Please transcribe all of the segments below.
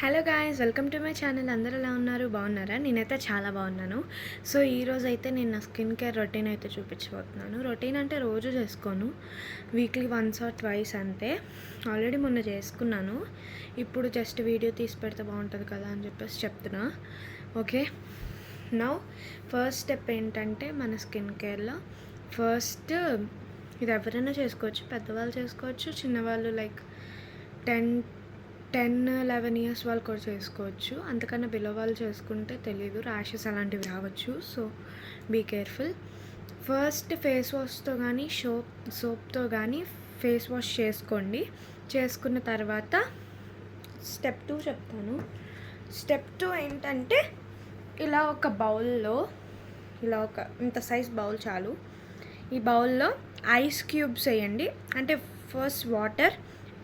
Hello guys, welcome to my channel. అందరూ ఎలా ఉన్నారు? బాగున్నారా? నేనైతే చాలా బాగున్నాను. సో ఈరోజు అయితే నేను నా స్కిన్ కేర్ రొటీన్ అయితే చూపించబోతున్నాను. రొటీన్ అంటే రోజు చేసుకోను, వీక్లీ వన్స్ ఆర్ ట్వైస్ అంతే. ఆల్రెడీ మొన్న చేసుకున్నాను, ఇప్పుడు జస్ట్ వీడియో తీసి పెడితే బాగుంటుంది కదా అని చెప్పేసి చెప్తున్నా. ఓకే, నౌ ఫస్ట్ స్టెప్ ఏంటంటే మన స్కిన్ కేర్లో ఫస్ట్ ఇది ఎవరైనా చేసుకోవచ్చు. పెద్దవాళ్ళు చేసుకోవచ్చు, చిన్నవాళ్ళు లైక్ 10-11 ఇయర్స్ వాళ్ళు కూడా చేసుకోవచ్చు. అంతకన్నా బిలో వాళ్ళు చేసుకుంటే తెలీదు, ర్యాషెస్ అలాంటివి రావచ్చు. So be careful. First face వాష్తో కానీ సోప్తో కానీ ఫేస్ వాష్ చేసుకోండి. చేసుకున్న తర్వాత స్టెప్ 2 చెప్తాను. స్టెప్ 2 ఏంటంటే ఇలా ఒక బౌల్లో, ఇలా ఒక ఇంత సైజ్ బౌల్ చాలు. ఈ బౌల్లో ఐస్ క్యూబ్స్ వేయండి. అంటే ఫస్ట్ వాటర్,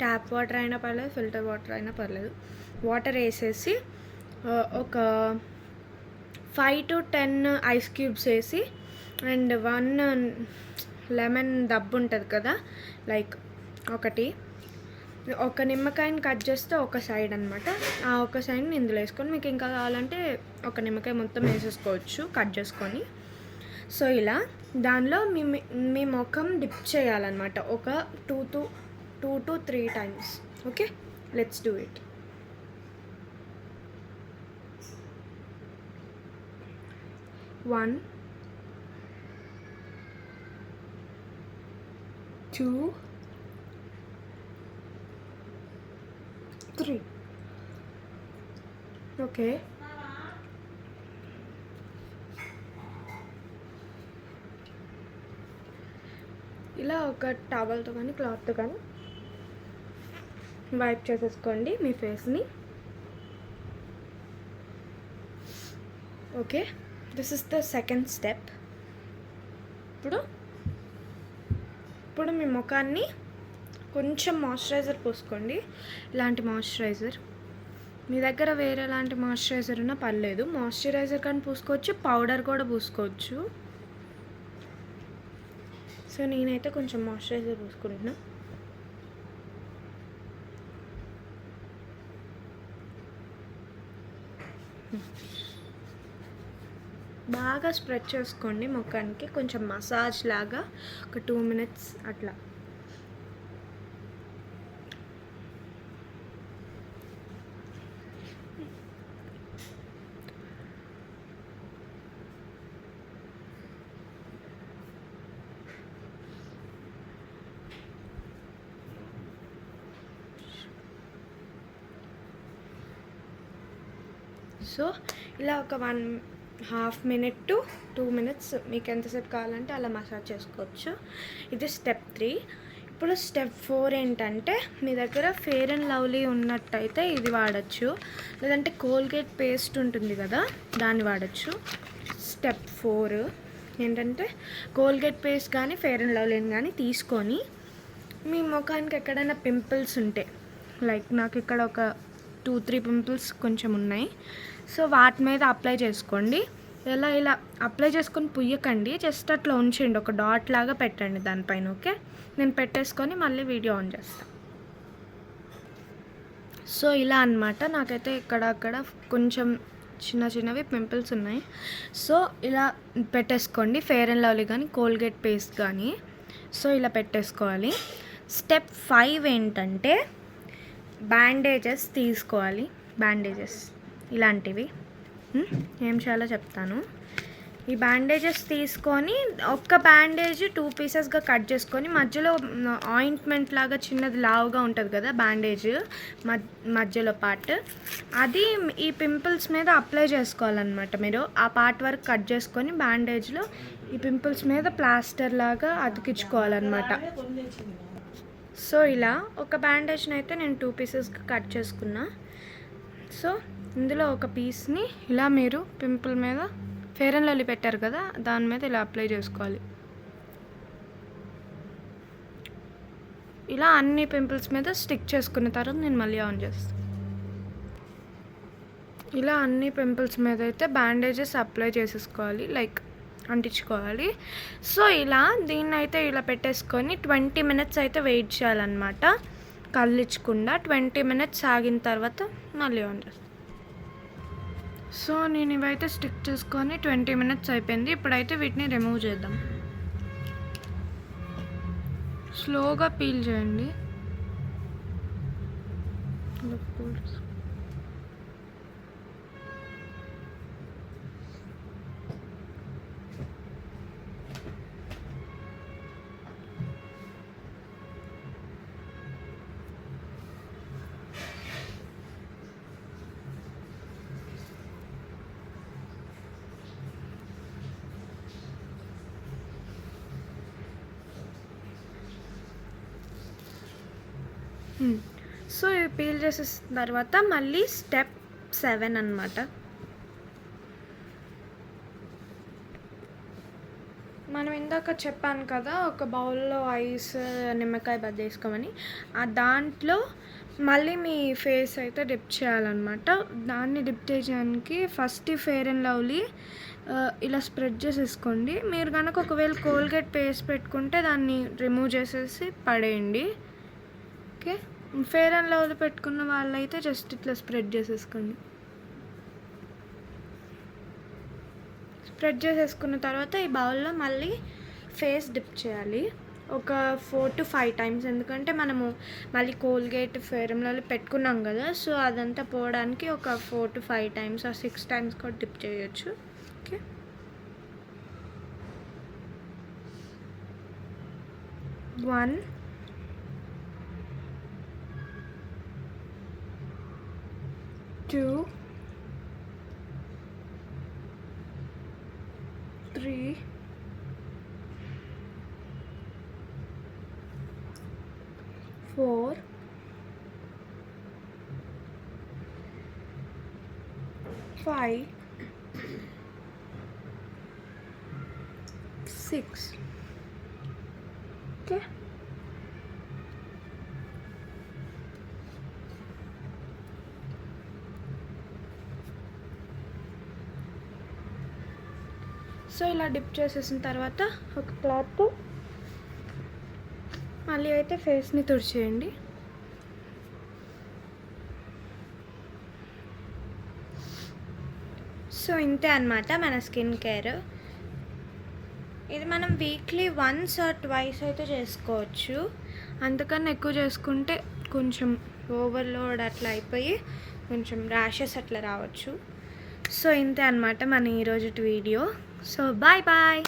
ట్యాప్ వాటర్ అయినా పర్లేదు, ఫిల్టర్ వాటర్ అయినా పర్లేదు. వాటర్ వేసేసి ఒక 5 to 10 ఐస్ క్యూబ్స్ వేసి అండ్ 1 లెమన్ దబ్బు ఉంటుంది కదా, లైక్ ఒక నిమ్మకాయని కట్ చేస్తే ఒక సైడ్ అనమాట. ఆ ఒక సైడ్ని ఇందులో వేసుకొని, మీకు ఇంకా కావాలంటే ఒక నిమ్మకాయ మొత్తం వేసేసుకోవచ్చు కట్ చేసుకొని. సో ఇలా దానిలో మీ ముఖం డిప్ చేయాలన్నమాట ఒక 2 to 3 times. Okay, let's do it. 1 2 3. Okay, ఇలా ఒక టవల్తో కానీ క్లాత్తో కానీ వైప్ చేసేసుకోండి మీ ఫేస్ని. Okay, this is the second step. ఇప్పుడు మీ ముఖాన్ని కొంచెం మాయిశ్చరైజర్ పూసుకోండి. ఇలాంటి మాయిశ్చరైజర్, మీ దగ్గర వేరే ఎలాంటి మాయిశ్చరైజర్ ఉన్నా పర్లేదు. మాయిశ్చరైజర్ కానీ పూసుకోవచ్చు, పౌడర్ కూడా పూసుకోవచ్చు. సో నేనైతే కొంచెం మాయిశ్చరైజర్ పూసుకుంటున్నా. బాగా స్ప్రెడ్ చేసుకోండి ముఖానికి, కొంచెం మసాజ్ లాగా ఒక 2 minutes అట్లా. సో ఇలా ఒక 1.5 minute to 2 minutes మీకు ఎంతసేపు కావాలంటే అలా మసాజ్ చేసుకోవచ్చు. ఇది స్టెప్ 3. ఇప్పుడు స్టెప్ 4 ఏంటంటే, మీ దగ్గర ఫెయిర్ అండ్ లవ్లీ ఉన్నట్టయితే ఇది వాడచ్చు, లేదంటే కోల్గేట్ పేస్ట్ ఉంటుంది కదా దాన్ని వాడచ్చు. స్టెప్ 4 ఏంటంటే, కోల్గేట్ పేస్ట్ కానీ ఫెయిర్ అండ్ లవ్లీని కానీ తీసుకొని మీ ముఖానికి ఎక్కడైనా పింపుల్స్ ఉంటే, లైక్ నాకు ఇక్కడ ఒక 2-3 పింపుల్స్ కొంచెం ఉన్నాయి. సో వాటి మీద అప్లై చేసుకోండి. ఇలా అప్లై చేసుకొని పుయ్యకండి, జస్ట్ అట్లా ఉంచండి, ఒక డాట్ లాగా పెట్టండి దానిపైన. ఓకే, నేను పెట్టేసుకొని మళ్ళీ వీడియో ఆన్ చేస్తాను. సో ఇలా అన్నమాట. నాకైతే ఇక్కడక్కడ కొంచెం చిన్నవి పింపుల్స్ ఉన్నాయి. సో ఇలా పెట్టేసుకోండి, ఫెయిర్ అండ్ లవ్లీ కానీ కోల్గేట్ పేస్ట్ కానీ. సో ఇలా పెట్టేసుకోవాలి. స్టెప్ 5 ఏంటంటే, బ్యాండేజెస్ తీసుకోవాలి. బ్యాండేజెస్ ఇలాంటివి ఏం చేయాలో చెప్తాను. ఈ బ్యాండేజెస్ తీసుకొని ఒక్క బ్యాండేజ్ 2 పీసెస్గా కట్ చేసుకొని, మధ్యలో ఆయింట్మెంట్ లాగా చిన్నది లావుగా ఉంటుంది కదా బ్యాండేజ్ మధ్యలో పార్ట్, అది ఈ పింపుల్స్ మీద అప్లై చేసుకోవాలన్నమాట. మీరు ఆ పార్ట్ వరకు కట్ చేసుకొని బ్యాండేజ్లో ఈ పింపుల్స్ మీద ప్లాస్టర్ లాగా అతికించుకోవాలన్నమాట. సో ఇలా ఒక బ్యాండేజ్ని అయితే నేను 2 పీసెస్గా కట్ చేసుకున్నా. సో ఇందులో ఒక పీస్ని ఇలా మీరు పింపుల్ మీద ఫెయిర్ అండ్ లవ్లీ పెట్టారు కదా దాని మీద ఇలా అప్లై చేసుకోవాలి. ఇలా అన్ని పింపుల్స్ మీద స్టిక్ చేసుకున్న తర్వాత నేను మళ్ళీ ఆన్ చేస్తాను. ఇలా అన్ని పింపుల్స్ మీద అయితే బ్యాండేజెస్ అప్లై చేసేసుకోవాలి, లైక్ అంటించుకోవాలి. సో ఇలా దీన్ని అయితే ఇలా పెట్టేసుకొని 20 minutes అయితే వెయిట్ చేయాలన్నమాట. కదిలించకుండా 20 మినిట్స్ ఆగిన తర్వాత మళ్ళీ ఆన్ చేస్తాను. సో నేను ఇవైతే స్టిక్ చేసుకొని 20 మినిట్స్ అయిపోయింది. ఇప్పుడైతే వీటిని రిమూవ్ చేద్దాం. స్లోగా పీల్ చేయండి. సో ఇవి పీల్ చేసేసిన తర్వాత మళ్ళీ స్టెప్ 7 అన్నమాట. మనం ఇందాక చెప్పాను కదా, ఒక బౌల్లో ఐస్ నిమ్మకాయ బద్ద వేసుకోమని. ఆ దాంట్లో మళ్ళీ మీ ఫేస్ అయితే డిప్ చేయాలన్నమాట. దాన్ని డిప్ చేయడానికి ఫస్ట్ ఫెయిర్ అండ్ లవ్లీ ఇలా స్ప్రెడ్ చేసేసుకోండి. మీరు కనుక ఒకవేళ కోల్గేట్ పేస్ట్ పెట్టుకుంటే దాన్ని రిమూవ్ చేసేసి పడేయండి. ఓకే, ఫెయిర్ అండ్ లవ్లీ పెట్టుకున్న వాళ్ళైతే జస్ట్ ఇట్లా స్ప్రెడ్ చేసేసుకోండి. స్ప్రెడ్ చేసేసుకున్న తర్వాత ఈ బౌల్లో మళ్ళీ ఫేస్ డిప్ చేయాలి ఒక 4 to 5 times. ఎందుకంటే మనము మళ్ళీ కోల్గేట్ ఫెయిర్ అండ్ లవ్లీ పెట్టుకున్నాం కదా, సో అదంతా పోవడానికి ఒక 4 to 5 times or 6 times కూడా డిప్ చేయొచ్చు. Okay, one, 2, 3, 4, 5, 6. Okay. సో ఇలా డిప్ చేసేసిన తర్వాత ఒక క్లాత్ మళ్ళీ అయితే ఫేస్ని తుడిచేయండి. సో ఇంతే అన్నమాట మన స్కిన్ కేర్. ఇది మనం వీక్లీ 1 or 2 అయితే చేసుకోవచ్చు. అంతకన్నా ఎక్కువ చేసుకుంటే కొంచెం ఓవర్లోడ్ అట్లా అయిపోయి కొంచెం ర్యాషెస్ అట్లా రావచ్చు. సో ఇంతే అన్నమాట మన ఈరోజు వీడియో. So bye bye.